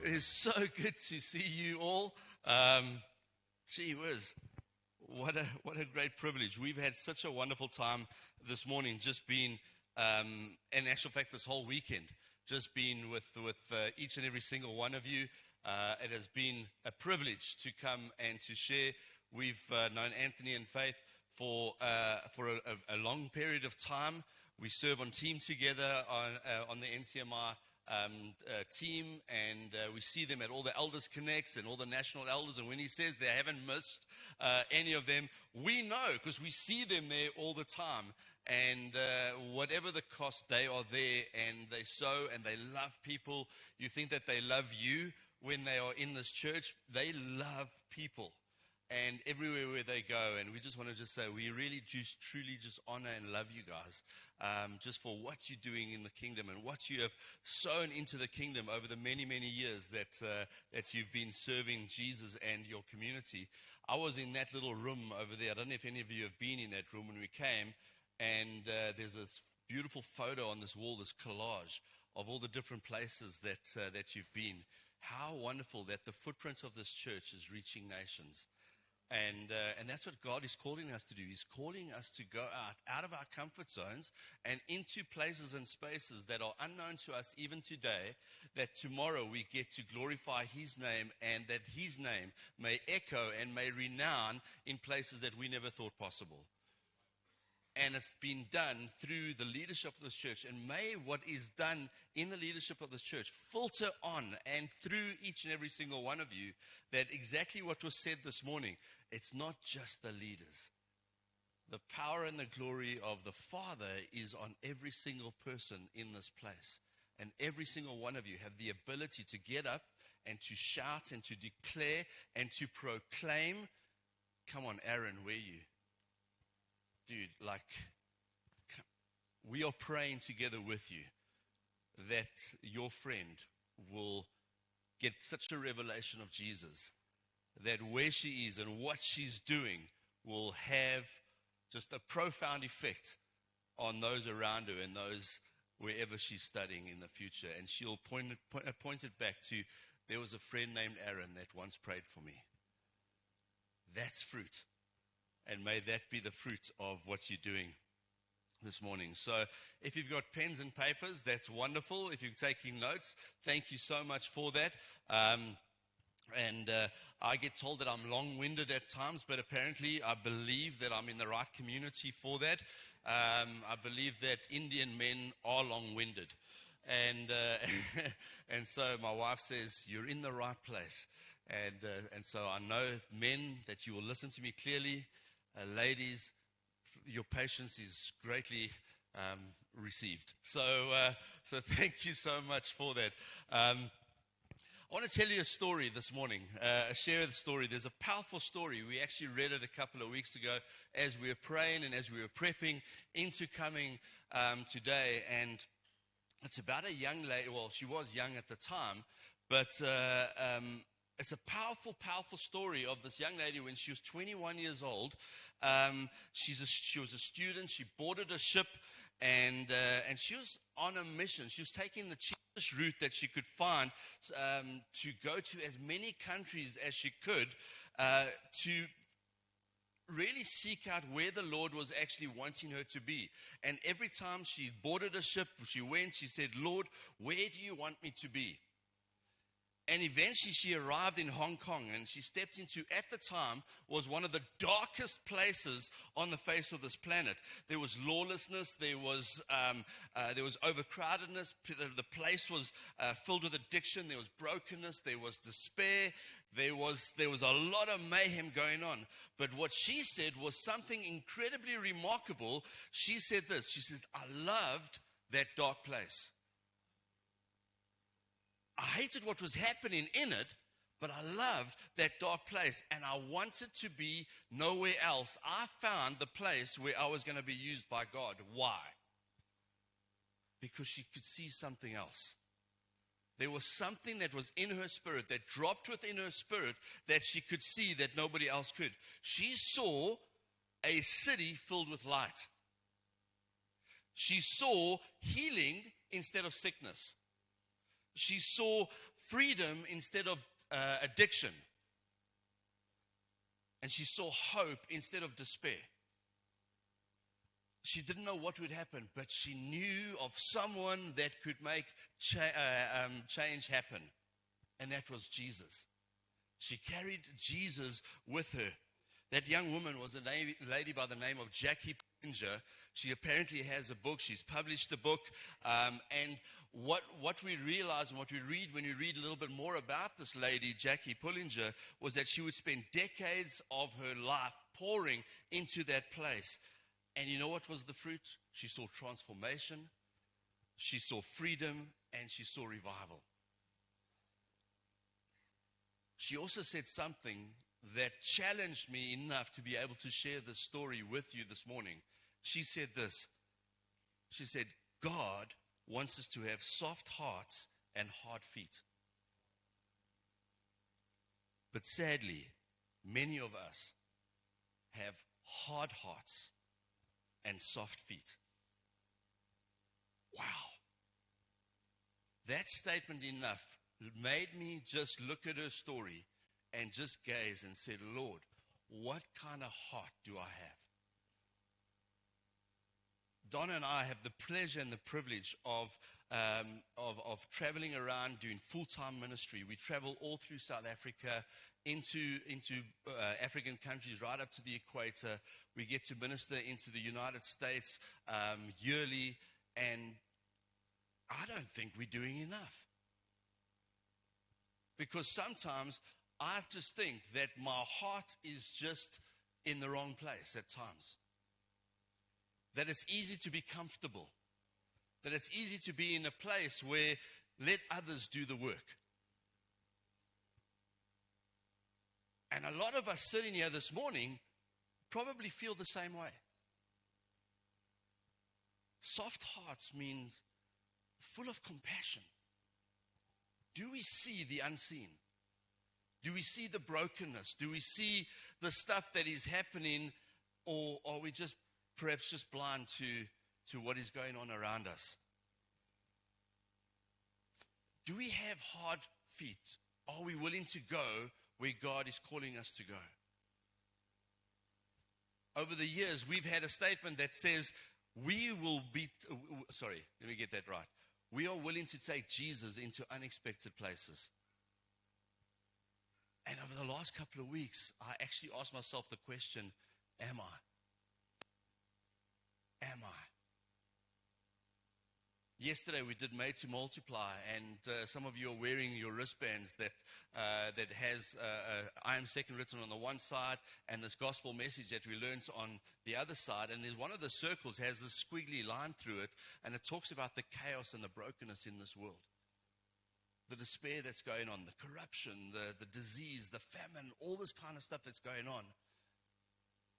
It is so good to see you all. Gee whiz, what a great privilege. We've had such a wonderful time this morning, just being, in actual fact, this whole weekend, just being with each and every single one of you. It has been a privilege to come and to share. We've known Anthony and Faith for a long period of time. We serve on team together on the NCMI team, and we see them at all the Elders Connects and all the national elders. And when he says they haven't missed any of them, we know because we see them there all the time. And whatever the cost, they are there and they sow and they love people. You think that they love you when they are in this church? They love people. And everywhere where they go, and we just want to just say, we really just truly just honor and love you guys, just for what you're doing in the kingdom and what you have sown into the kingdom over the many, many years that you've been serving Jesus and your community. I was in that little room over there. I don't know if any of you have been in that room when we came, and there's this beautiful photo on this wall, this collage of all the different places that you've been. How wonderful that the footprint of this church is reaching nations. And that's what God is calling us to do. He's calling us to go out of our comfort zones and into places and spaces that are unknown to us even today, that tomorrow we get to glorify His name and that His name may echo and may renown in places that we never thought possible. And it's been done through the leadership of this church. And may what is done in the leadership of this church filter on and through each and every single one of you, that exactly what was said this morning, it's not just the leaders. The power and the glory of the Father is on every single person in this place. And every single one of you have the ability to get up and to shout and to declare and to proclaim. Come on, Aaron, where are you? Dude, we are praying together with you that your friend will get such a revelation of Jesus that where she is and what she's doing will have just a profound effect on those around her and those wherever she's studying in the future. And she'll point it back to, there was a friend named Aaron that once prayed for me. That's fruit. And may that be the fruit of what you're doing this morning. So if you've got pens and papers, that's wonderful. If you're taking notes, thank you so much for that. I get told that I'm long-winded at times, but apparently I believe that I'm in the right community for that. I believe that Indian men are long-winded. And so my wife says, you're in the right place. And so I know, men, that you will listen to me clearly. Ladies, your patience is greatly received. So thank you so much for that. I want to tell you a story this morning, share the story. There's a powerful story. We actually read it a couple of weeks ago as we were praying and as we were prepping into coming today. And it's about a young lady. Well, she was young at the time, but it's a powerful, powerful story of this young lady when she was 21 years old. She was a student. She boarded a ship, and she was on a mission. She was taking the cheapest route that she could find to go to as many countries as she could to really seek out where the Lord was actually wanting her to be. And every time she boarded a ship, she said, Lord, where do you want me to be? And eventually she arrived in Hong Kong, and she stepped into, at the time, was one of the darkest places on the face of this planet. There was lawlessness, there was overcrowdedness, the place was filled with addiction, there was brokenness, there was despair, there was a lot of mayhem going on. But what she said was something incredibly remarkable. She said this, she says, I loved that dark place. I hated what was happening in it, but I loved that dark place, and I wanted to be nowhere else. I found the place where I was going to be used by God. Why? Because she could see something else. There was something that was in her spirit, that dropped within her spirit, that she could see that nobody else could. She saw a city filled with light. She saw healing instead of sickness. She saw freedom instead of addiction. And she saw hope instead of despair. She didn't know what would happen, but she knew of someone that could make change happen. And that was Jesus. She carried Jesus with her. That young woman was a lady by the name of Jackie Kruger. She apparently has a book. She's published a book. And what we realize and what we read when we read a little bit more about this lady, Jackie Pullinger, was that she would spend decades of her life pouring into that place. And you know what was the fruit? She saw transformation, she saw freedom, and she saw revival. She also said something that challenged me enough to be able to share this story with you this morning. She said this. She said, God wants us to have soft hearts and hard feet. But sadly, many of us have hard hearts and soft feet. Wow. That statement enough made me just look at her story and just gaze and said, Lord, what kind of heart do I have? Donna and I have the pleasure and the privilege of traveling around doing full-time ministry. We travel all through South Africa, into African countries, right up to the equator. We get to minister into the United States yearly, and I don't think we're doing enough. Because sometimes I just think that my heart is just in the wrong place at times. That it's easy to be comfortable. That it's easy to be in a place where let others do the work. And a lot of us sitting here this morning probably feel the same way. Soft hearts means full of compassion. Do we see the unseen? Do we see the brokenness? Do we see the stuff that is happening? Or are we just perhaps just blind to what is going on around us? Do we have hard feet? Are we willing to go where God is calling us to go? Over the years, we've had a statement that says, we are willing to take Jesus into unexpected places. And over the last couple of weeks, I actually asked myself the question, am I? Am I? Yesterday we did Made to Multiply, and some of you are wearing your wristbands that has I am second written on the one side, and this gospel message that we learned on the other side. And there's one of the circles has this squiggly line through it, and it talks about the chaos and the brokenness in this world. The despair that's going on, the corruption, the disease, the famine, all this kind of stuff that's going on.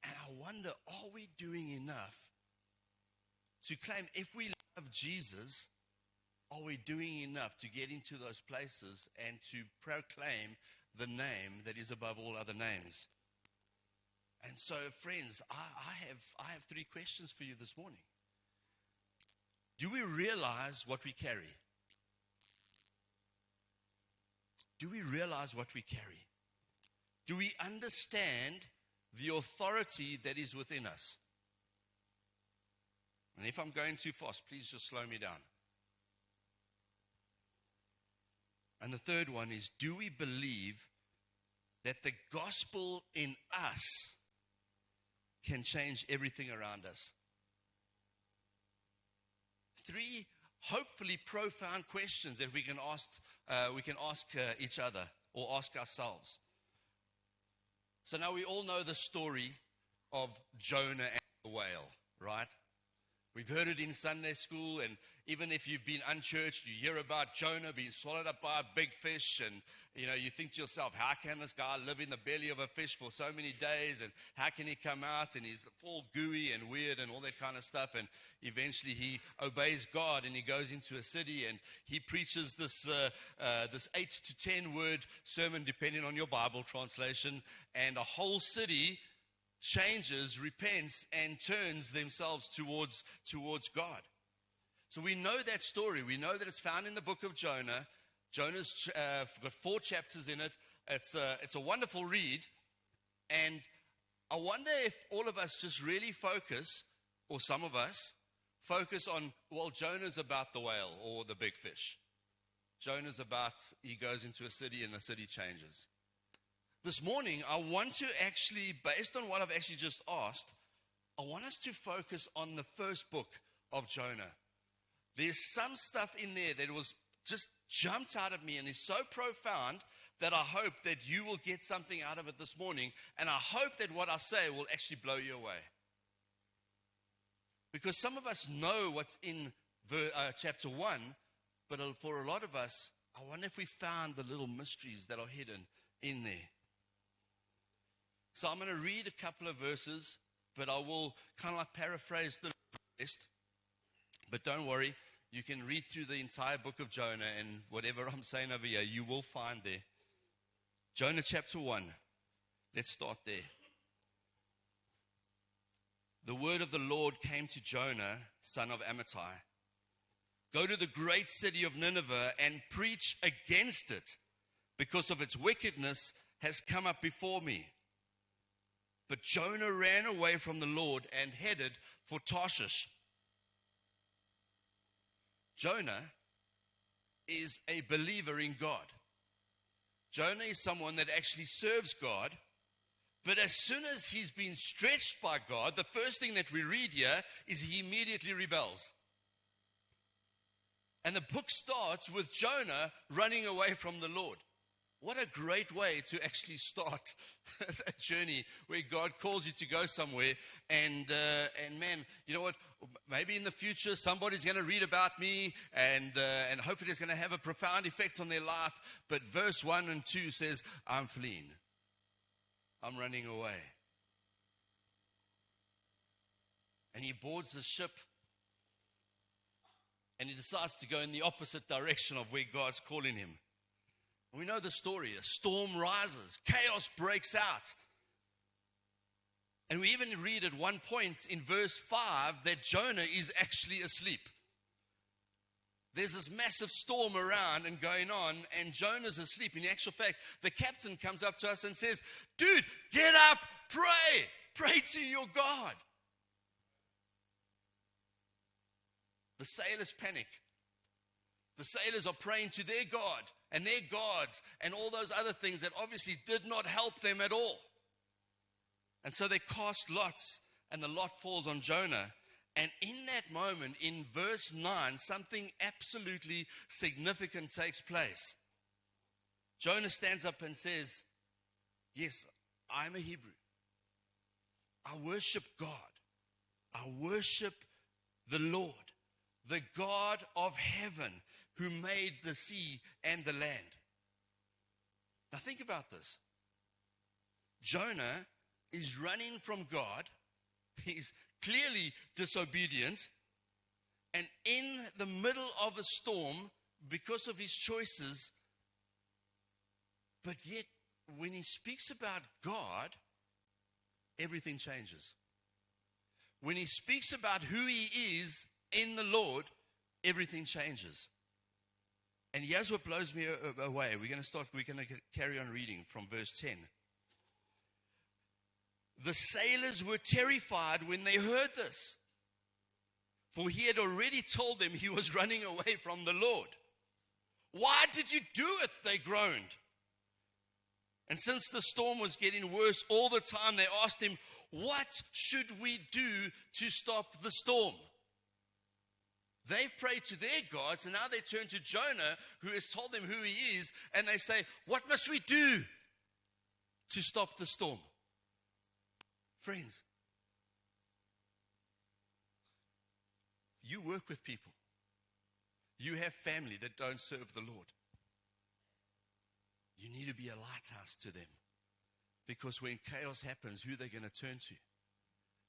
And I wonder, are we doing enough to claim, if we love Jesus, are we doing enough to get into those places and to proclaim the name that is above all other names? And so, friends, I have three questions for you this morning. Do we realize what we carry? Do we realize what we carry? Do we understand the authority that is within us? And if I'm going too fast, please just slow me down. And the third one is, do we believe that the gospel in us can change everything around us? Three hopefully profound questions that we can ask each other or ask ourselves. So now we all know the story of Jonah and the whale, right? We've heard it in Sunday school, and even if you've been unchurched, you hear about Jonah being swallowed up by a big fish, and you think to yourself, how can this guy live in the belly of a fish for so many days, and how can he come out, and he's all gooey and weird and all that kind of stuff. And eventually he obeys God, and he goes into a city, and he preaches this 8 to 10 word sermon, depending on your Bible translation, and a whole city changes, repents, and turns themselves towards God. So we know that story. We know that it's found in the book of Jonah. Jonah's got 4 chapters in it. It's a wonderful read. And I wonder if all of us just really focus, or some of us, focus on, well, Jonah's about the whale or the big fish. Jonah's about, he goes into a city and the city changes. This morning, I want to actually, based on what I've actually just asked, I want us to focus on the first book of Jonah. There's some stuff in there that was just jumped out at me and is so profound that I hope that you will get something out of it this morning. And I hope that what I say will actually blow you away. Because some of us know what's in chapter 1, but for a lot of us, I wonder if we found the little mysteries that are hidden in there. So I'm going to read a couple of verses, but I will kind of like paraphrase the rest. But don't worry, you can read through the entire book of Jonah, and whatever I'm saying over here, you will find there. Jonah chapter 1. Let's start there. The word of the Lord came to Jonah, son of Amittai. Go to the great city of Nineveh and preach against it, because of its wickedness has come up before me. But Jonah ran away from the Lord and headed for Tarshish. Jonah is a believer in God. Jonah is someone that actually serves God. But as soon as he's been stretched by God, the first thing that we read here is he immediately rebels. And the book starts with Jonah running away from the Lord. What a great way to actually start a journey where God calls you to go somewhere. And man, you know what? Maybe in the future somebody's going to read about me, and hopefully it's going to have a profound effect on their life. But verse 1 and 2 says, I'm fleeing. I'm running away. And he boards the ship, and he decides to go in the opposite direction of where God's calling him. We know the story. A storm rises. Chaos breaks out. And we even read at one point in verse 5 that Jonah is actually asleep. There's this massive storm around and going on, and Jonah's asleep. In actual fact, the captain comes up to us and says, dude, get up, pray. Pray to your God. The sailors panic. The sailors are praying to their God and their gods and all those other things that obviously did not help them at all. And so they cast lots, and the lot falls on Jonah. And in that moment, in verse 9, something absolutely significant takes place. Jonah stands up and says, yes, I'm a Hebrew. I worship God. I worship the Lord, the God of heaven, who made the sea and the land. Now think about this. Jonah is running from God. He's clearly disobedient. And in the middle of a storm, because of his choices, but yet when he speaks about God, everything changes. When he speaks about who he is in the Lord, everything changes. And here's what blows me away. We're going to carry on reading from verse 10. The sailors were terrified when they heard this, for he had already told them he was running away from the Lord. Why did you do it? They groaned. And since the storm was getting worse all the time, they asked him, what should we do to stop the storm? They've prayed to their gods, and now they turn to Jonah, who has told them who he is, and they say, what must we do to stop the storm? Friends, you work with people. You have family that don't serve the Lord. You need to be a lighthouse to them. Because when chaos happens, who are they going to turn to?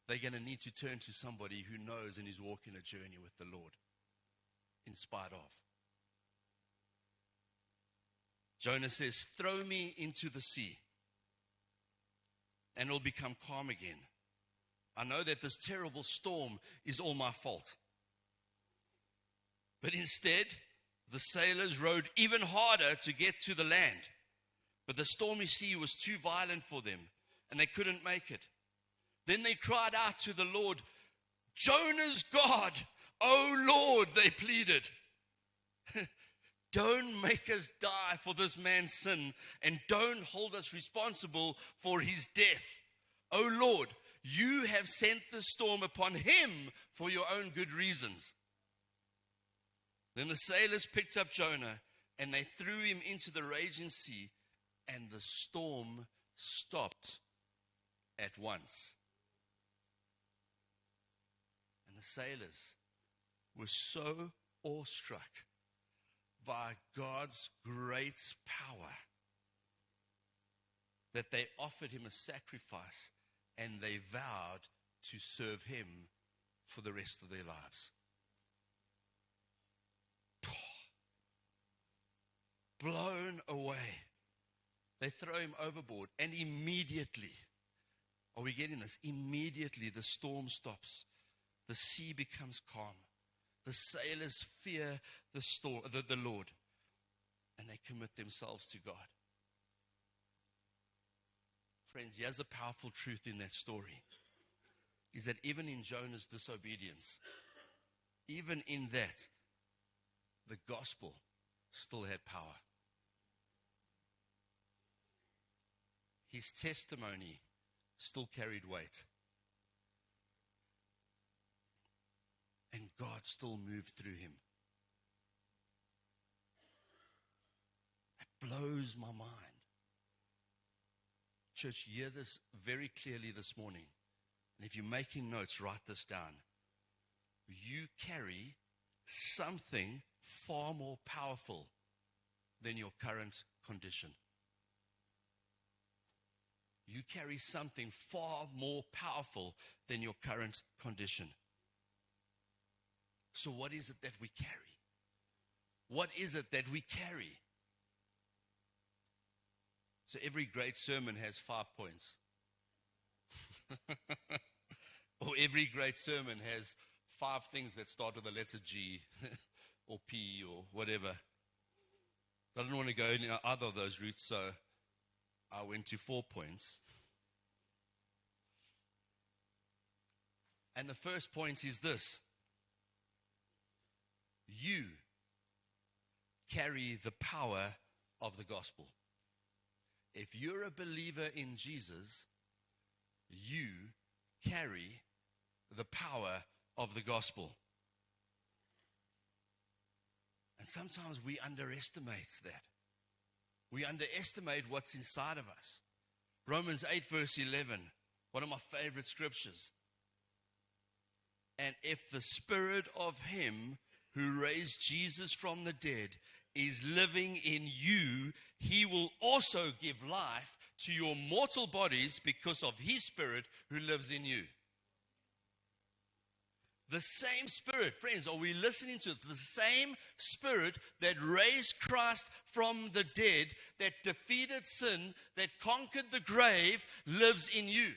They're going to need to turn to somebody who knows and is walking a journey with the Lord, in spite of. Jonah says, throw me into the sea, and it'll become calm again. I know that this terrible storm is all my fault. But instead, The sailors rowed even harder to get to the land, but the stormy sea was too violent for them, and they couldn't make it. Then they cried out to the Lord, "Jonah's God, oh Lord," they pleaded. "Don't make us die for this man's sin, and don't hold us responsible for his death. Oh Lord, you have sent the storm upon him for your own good reasons." Then the sailors picked up Jonah, and they threw him into the raging sea, and the storm stopped at once. And the sailors were so awestruck by God's great power that they offered him a sacrifice, and they vowed to serve him for the rest of their lives. Blown away, they throw him overboard, and immediately, are we getting this? Immediately the storm stops. The sea becomes calm. The sailors fear the Lord, and they commit themselves to God. Friends, here's the powerful truth in that story, is that even in Jonah's disobedience, even in that, the gospel still had power. His testimony still carried weight. And God still moved through him. It blows my mind. Church, hear this very clearly this morning. And if you're making notes, write this down. You carry something far more powerful than your current condition. You carry something far more powerful than your current condition. So what is it that we carry? What is it that we carry? So every great sermon has 5 points. Or every great sermon has 5 things that start with the letter G or P or whatever. I didn't want to go in either of those routes, so I went to 4 points. And the first point is this: you carry the power of the gospel. If you're a believer in Jesus, you carry the power of the gospel. And sometimes we underestimate that. We underestimate what's inside of us. Romans 8 verse 11, one of my favorite scriptures. And if the spirit of him who raised Jesus from the dead is living in you, he will also give life to your mortal bodies because of his spirit who lives in you. The same spirit, friends, are we listening to it? The same spirit that raised Christ from the dead, that defeated sin, that conquered the grave, lives in you.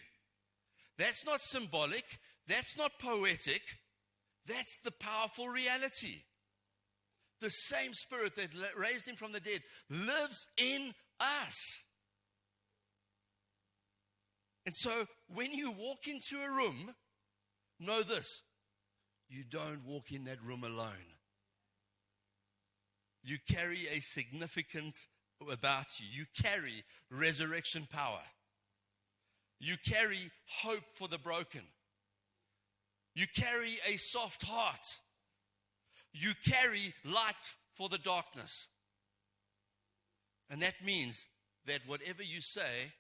That's not symbolic. That's not poetic. That's the powerful reality. The same spirit that raised him from the dead lives in us. And so when you walk into a room, know this: you don't walk in that room alone. You carry a significance about you. You carry resurrection power. You carry hope for the broken. You carry a soft heart. You carry light for the darkness. And that means that whatever you say,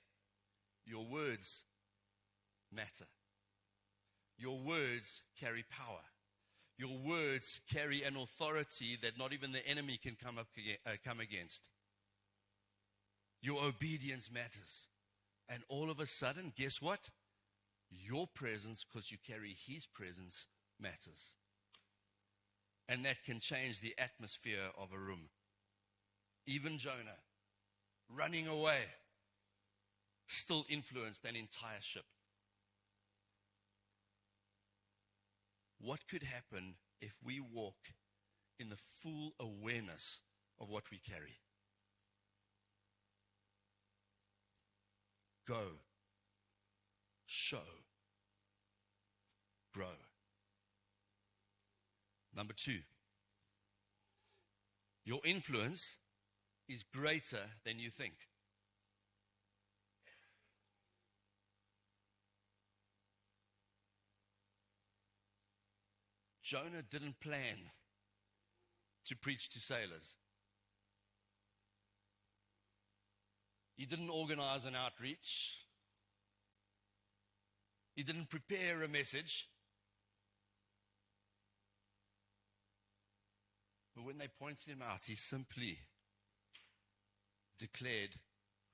your words matter. Your words carry power. Your words carry an authority that not even the enemy can come against. Your obedience matters. And all of a sudden, guess what? Your presence, because you carry his presence, matters. And that can change the atmosphere of a room. Even Jonah, running away, still influenced an entire ship. What could happen if we walk in the full awareness of what we carry. Go, show, grow. Number 2, your influence is greater than you think. Jonah didn't plan to preach to sailors. He didn't organize an outreach. He didn't prepare a message. But when they pointed him out, he simply declared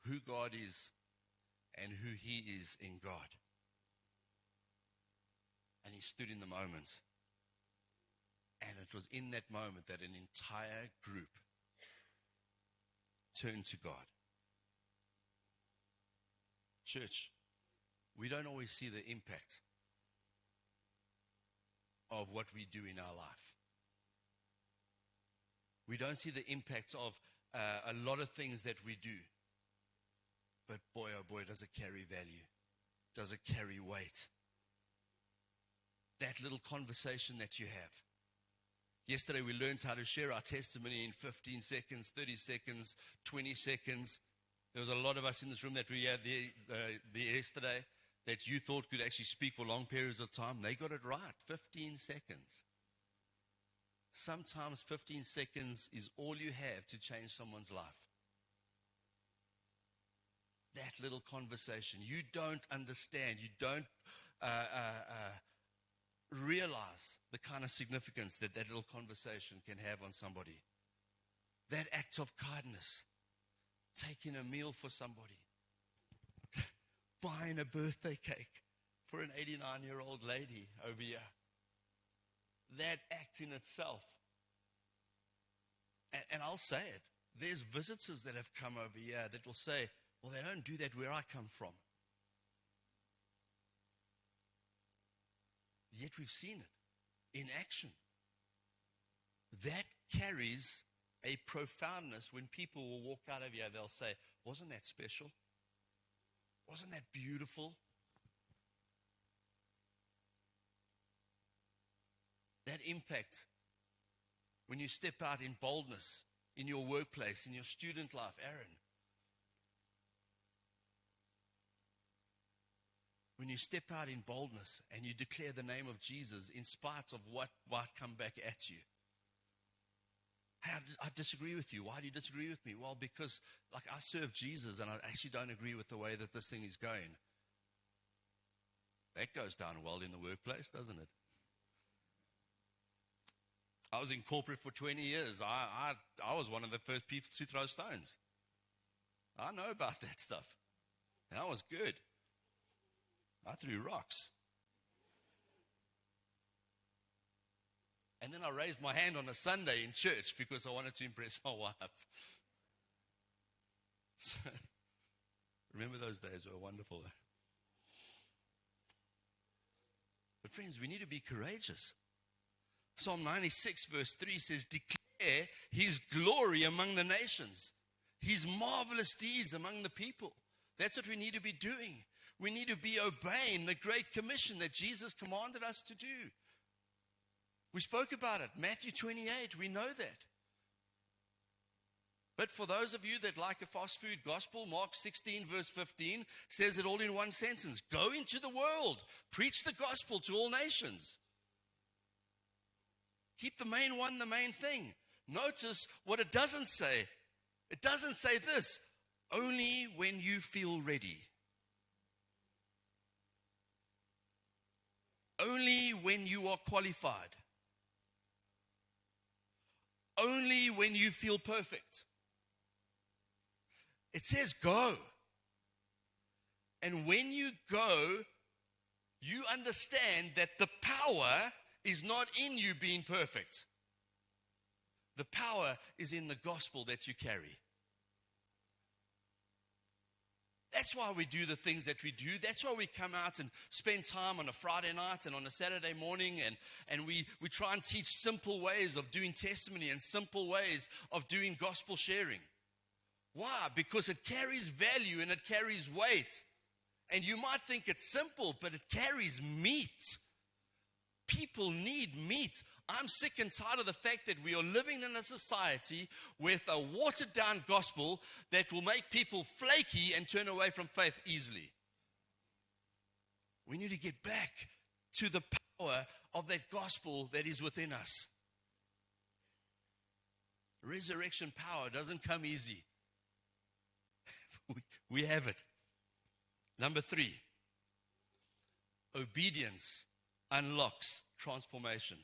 who God is and who he is in God. And he stood in the moment. And it was in that moment that an entire group turned to God. Church, we don't always see the impact of what we do in our life. We don't see the impact of a lot of things that we do. But boy, oh boy, does it carry value. Does it carry weight? That little conversation that you have. Yesterday we learned how to share our testimony in 15 seconds, 30 seconds, 20 seconds. There was a lot of us in this room that we had there yesterday that you thought could actually speak for long periods of time. They got it right, 15 seconds. Sometimes 15 seconds is all you have to change someone's life. That little conversation, you don't understand, you don't realize the kind of significance that that little conversation can have on somebody. That act of kindness, taking a meal for somebody, buying a birthday cake for an 89-year-old lady over here. That act in itself. And I'll say it. There's visitors that have come over here that will say, well, they don't do that where I come from. Yet we've seen it in action. That carries a profoundness. When people will walk out of here, they'll say, wasn't that special? Wasn't that beautiful? That impact, when you step out in boldness, in your workplace, in your student life, Aaron. When you step out in boldness and you declare the name of Jesus in spite of what might come back at you. Hey, I disagree with you. Why do you disagree with me? Well, because I serve Jesus and I actually don't agree with the way that this thing is going. That goes down well in the workplace, doesn't it? I was in corporate for 20 years. I was one of the first people to throw stones. I know about that stuff. And I was good. I threw rocks. And then I raised my hand on a Sunday in church because I wanted to impress my wife. So, remember those days were wonderful. But friends, we need to be courageous. Psalm 96 verse 3 says, declare his glory among the nations, his marvelous deeds among the people. That's what we need to be doing. We need to be obeying the great commission that Jesus commanded us to do. We spoke about it. Matthew 28, we know that. But for those of you that like a fast food gospel, Mark 16 verse 15 says it all in one sentence. Go into the world, preach the gospel to all nations. Keep the main one the main thing. Notice what it doesn't say. It doesn't say this, only when you feel ready. Only when you are qualified. Only when you feel perfect. It says go. And when you go, you understand that the power is not in you being perfect. The power is in the gospel that you carry. That's why we do the things that we do. That's why we come out and spend time on a Friday night and on a Saturday morning, and we try and teach simple ways of doing testimony and simple ways of doing gospel sharing. Why? Because it carries value and it carries weight. And you might think it's simple, but it carries meat. People need meat. I'm sick and tired of the fact that we are living in a society with a watered-down gospel that will make people flaky and turn away from faith easily. We need to get back to the power of that gospel that is within us. Resurrection power doesn't come easy. We have it. Number 3, obedience unlocks transformation.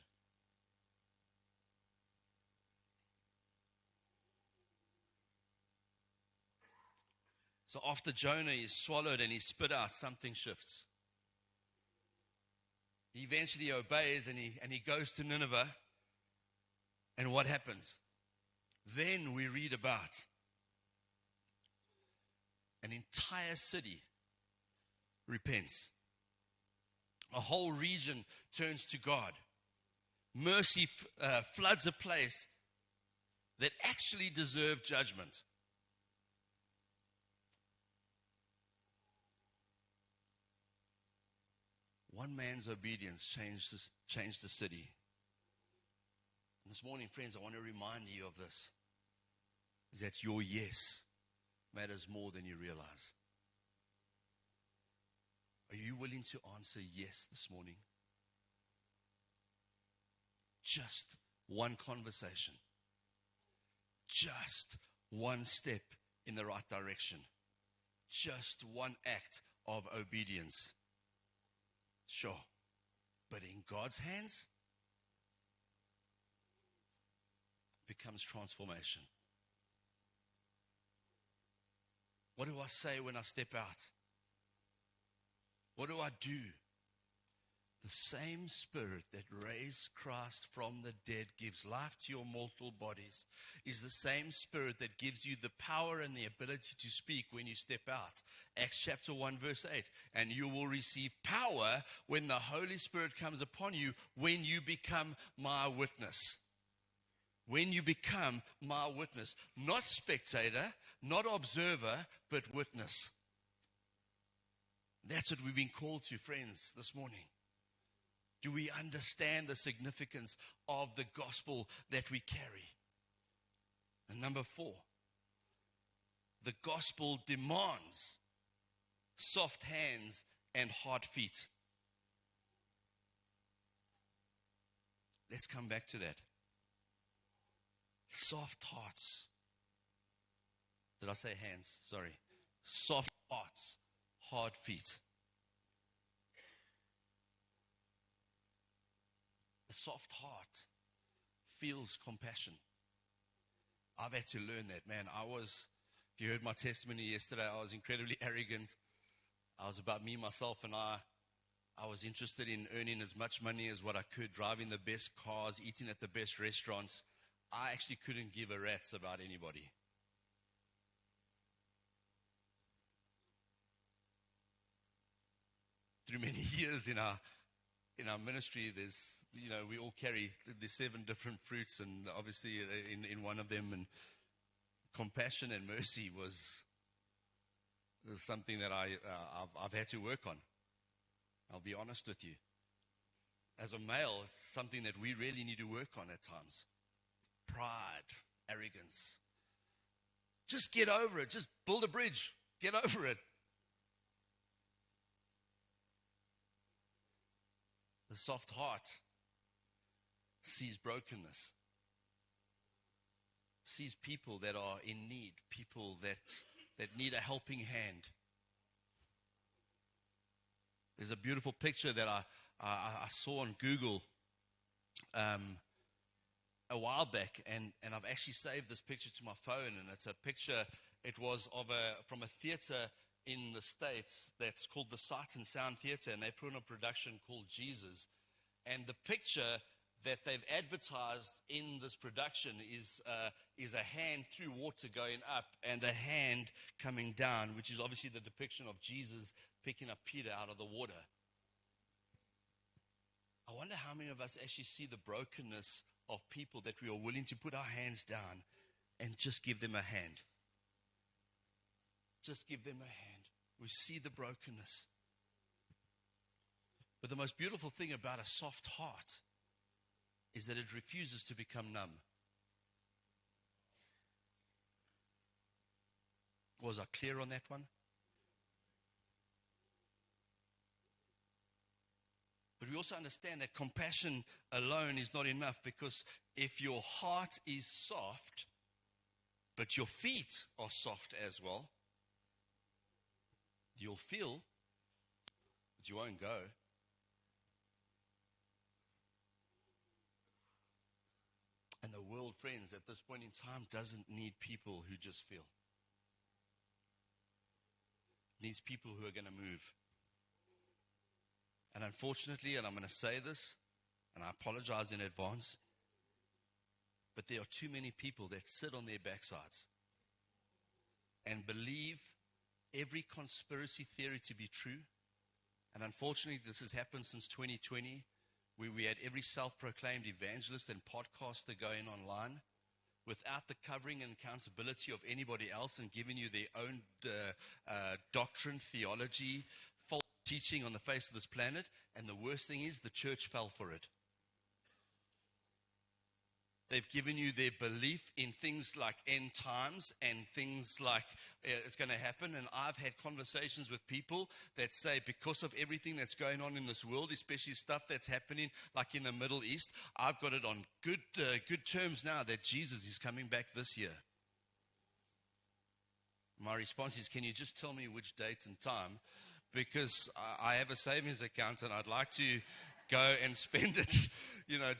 So after Jonah is swallowed and he's spit out, something shifts. He eventually obeys and he goes to Nineveh. And what happens? Then we read about an entire city repents. A whole region turns to God. Mercy floods a place that actually deserved judgment. One man's obedience changed the city. And this morning, friends, I want to remind you of this. Is that your yes matters more than you realize. Are you willing to answer yes this morning? Just one conversation. Just one step in the right direction. Just one act of obedience. Sure. But in God's hands, becomes transformation. What do I say when I step out? What do I do? The same Spirit that raised Christ from the dead gives life to your mortal bodies is the same Spirit that gives you the power and the ability to speak when you step out. Acts chapter 1 verse 8. And you will receive power when the Holy Spirit comes upon you, when you become my witness. When you become my witness. Not spectator, not observer, but witness. That's what we've been called to, friends, this morning. Do we understand the significance of the gospel that we carry? And number 4, the gospel demands soft hands and hard feet. Let's come back to that. Soft hearts. Did I say hands? Sorry. Soft hearts, hard feet. A soft heart feels compassion. I've had to learn that, man. If you heard my testimony yesterday, I was incredibly arrogant. I was about me, myself, and I. I was interested in earning as much money as what I could, driving the best cars, eating at the best restaurants. I actually couldn't give a rat's about anybody. Through many years in our ministry, we all carry the 7 different fruits, and obviously in one of them, and compassion and mercy was something that I've had to work on. I'll be honest with you. As a male, it's something that we really need to work on at times. Pride, arrogance. Just get over it. Just build a bridge. Get over it. The soft heart sees brokenness, sees people that are in need, people that need a helping hand. There's a beautiful picture that I saw on Google a while back, and I've actually saved this picture to my phone, and it's a picture, it was from a theater in the States that's called the Sight and Sound Theater, and they put on a production called Jesus. And the picture that they've advertised in this production is a hand through water going up and a hand coming down, which is obviously the depiction of Jesus picking up Peter out of the water. I wonder how many of us actually see the brokenness of people that we are willing to put our hands down and just give them a hand. Just give them a hand. We see the brokenness. But the most beautiful thing about a soft heart is that it refuses to become numb. Was I clear on that one? But we also understand that compassion alone is not enough, because if your heart is soft, but your feet are soft as well, you'll feel, but you won't go. And the world, friends, at this point in time doesn't need people who just feel. It needs people who are going to move. And unfortunately, and I'm going to say this, and I apologize in advance, but there are too many people that sit on their backsides and believe every conspiracy theory to be true. And unfortunately, this has happened since 2020, where we had every self-proclaimed evangelist and podcaster going online without the covering and accountability of anybody else, and giving you their own doctrine, theology, false teaching on the face of this planet. And the worst thing is, the church fell for it. They've given you their belief in things like end times and things like it's going to happen. And I've had conversations with people that say, because of everything that's going on in this world, especially stuff that's happening like in the Middle East, I've got it on good terms now that Jesus is coming back this year. My response is, can you just tell me which date and time? Because I have a savings account and I'd like to go and spend it,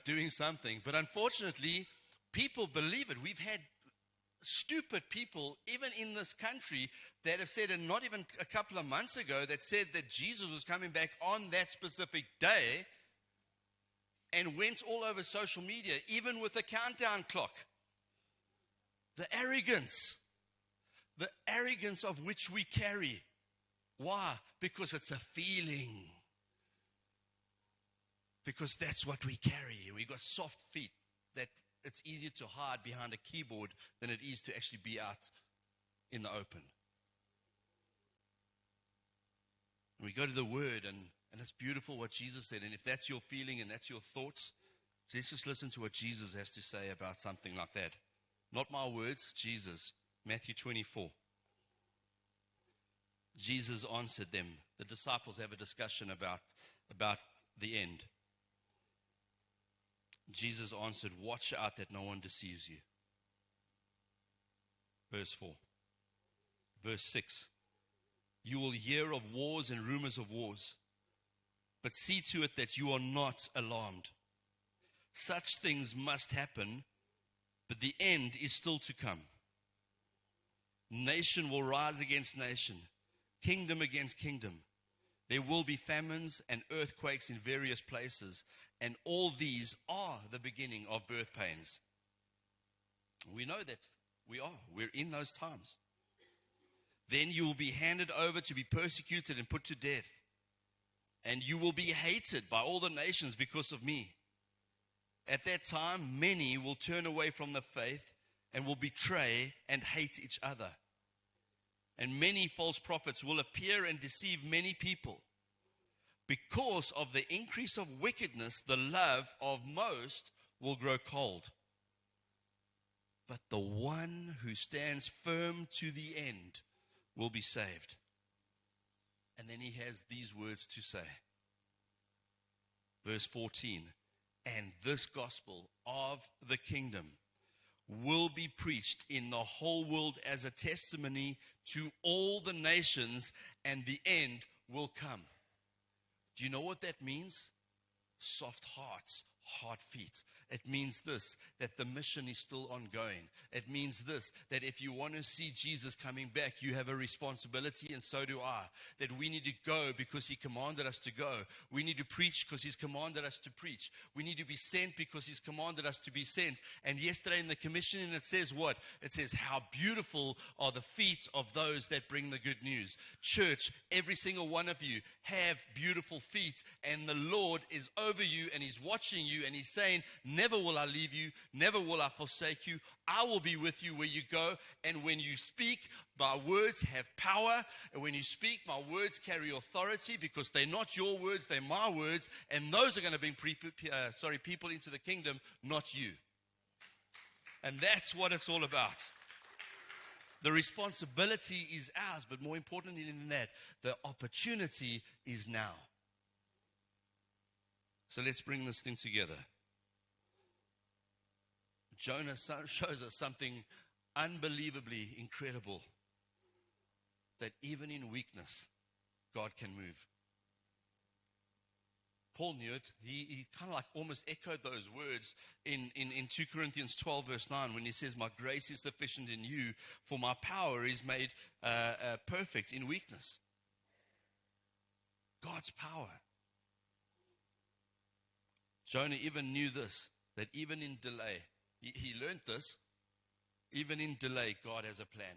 doing something. But unfortunately, people believe it. We've had stupid people, even in this country, that have said, and not even a couple of months ago, that said that Jesus was coming back on that specific day, and went all over social media, even with a countdown clock. The arrogance of which we carry. Why? Because it's a feeling. Because that's what we carry. We got soft feet that it's easier to hide behind a keyboard than it is to actually be out in the open. And we go to the Word, and it's beautiful what Jesus said. And if that's your feeling and that's your thoughts, let's just listen to what Jesus has to say about something like that. Not my words, Jesus. Matthew 24. Jesus answered them. The disciples have a discussion about the end. Jesus answered, watch out that no one deceives you. Verse 4. Verse 6. You will hear of wars and rumors of wars, but see to it that you are not alarmed. Such things must happen, but the end is still to come. Nation will rise against nation, kingdom against kingdom. There will be famines and earthquakes in various places, and all these are the beginning of birth pains. We know that we're in those times. Then you will be handed over to be persecuted and put to death, and you will be hated by all the nations because of me. At that time, many will turn away from the faith and will betray and hate each other. And many false prophets will appear and deceive many people. Because of the increase of wickedness, the love of most will grow cold. But the one who stands firm to the end will be saved. And then he has these words to say. Verse 14. And this gospel of the kingdom will be preached in the whole world as a testimony to all the nations, and the end will come. Do you know what that means? Soft hearts hard feet. It means this, that the mission is still ongoing. It means this, that if you want to see Jesus coming back, you have a responsibility, and so do I. That we need to go because he commanded us to go. We need to preach because he's commanded us to preach. We need to be sent because he's commanded us to be sent. And yesterday in the commissioning, it says what? It says, how beautiful are the feet of those that bring the good news. Church, every single one of you have beautiful feet, and the Lord is over you, and he's watching you, and he's saying, never will I leave you, never will I forsake you. I will be with you where you go. And when you speak, my words have power. And when you speak, my words carry authority, because they're not your words, they're my words. And those are going to bring people into the kingdom, not you. And that's what it's all about. The responsibility is ours, but more importantly than that, the opportunity is now. So let's bring this thing together. Jonah shows us something unbelievably incredible, that even in weakness, God can move. Paul knew it. He kind of like almost echoed those words in 2 Corinthians 12 verse 9 when he says, my grace is sufficient in you, for my power is made perfect in weakness. God's power. Jonah even knew this, that even in delay, he learned this, even in delay, God has a plan.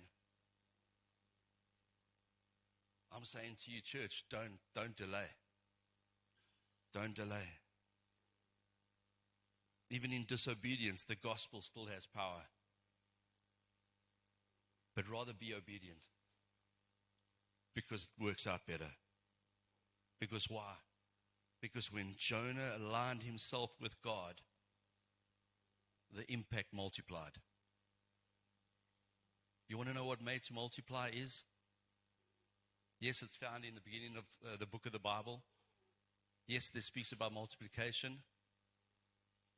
I'm saying to you, church, don't delay. Don't delay. Even in disobedience, the gospel still has power. But rather be obedient, because it works out better. Because why? Because when Jonah aligned himself with God, the impact multiplied. You want to know what made to multiply is? Yes, it's found in the beginning of the book of the Bible. Yes, this speaks about multiplication.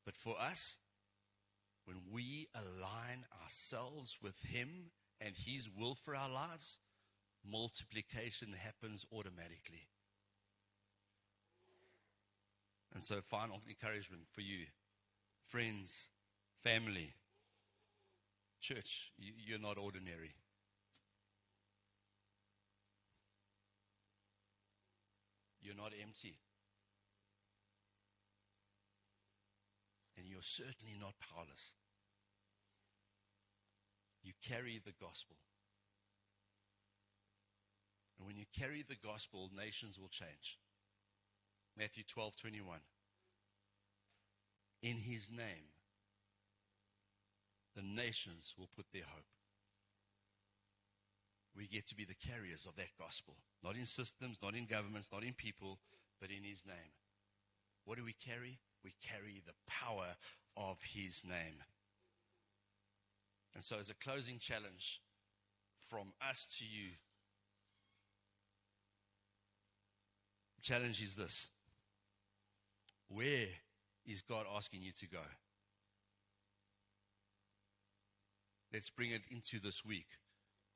But for us, when we align ourselves with him and his will for our lives, multiplication happens automatically. And so, final encouragement for you, friends, family, church, you're not ordinary. You're not empty. And you're certainly not powerless. You carry the gospel. And when you carry the gospel, nations will change. Matthew 12:21. In his name, the nations will put their hope. We get to be the carriers of that gospel. Not in systems, not in governments, not in people, but in his name. What do we carry? We carry the power of his name. And so as a closing challenge from us to you, the challenge is this. Where is God asking you to go? Let's bring it into this week.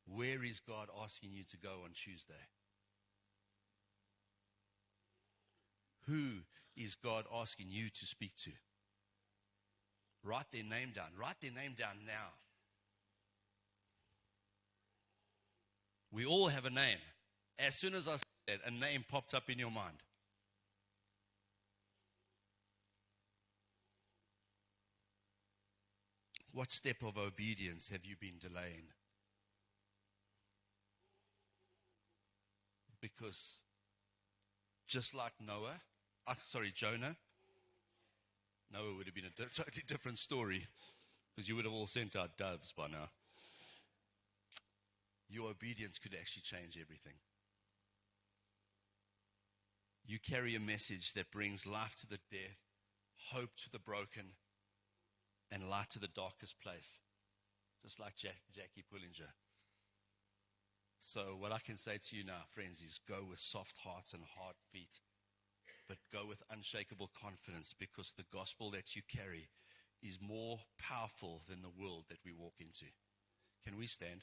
Where is God asking you to go on Tuesday? Who is God asking you to speak to? Write their name down. Write their name down now. We all have a name. As soon as I said that, a name popped up in your mind. What step of obedience have you been delaying? Because just like Jonah, Noah would have been a totally different story, because you would have all sent out doves by now. Your obedience could actually change everything. You carry a message that brings life to the dead, hope to the broken, and light to the darkest place, just like Jackie Pullinger. So what I can say to you now, friends, is go with soft hearts and hard feet, but go with unshakable confidence, because the gospel that you carry is more powerful than the world that we walk into. Can we stand?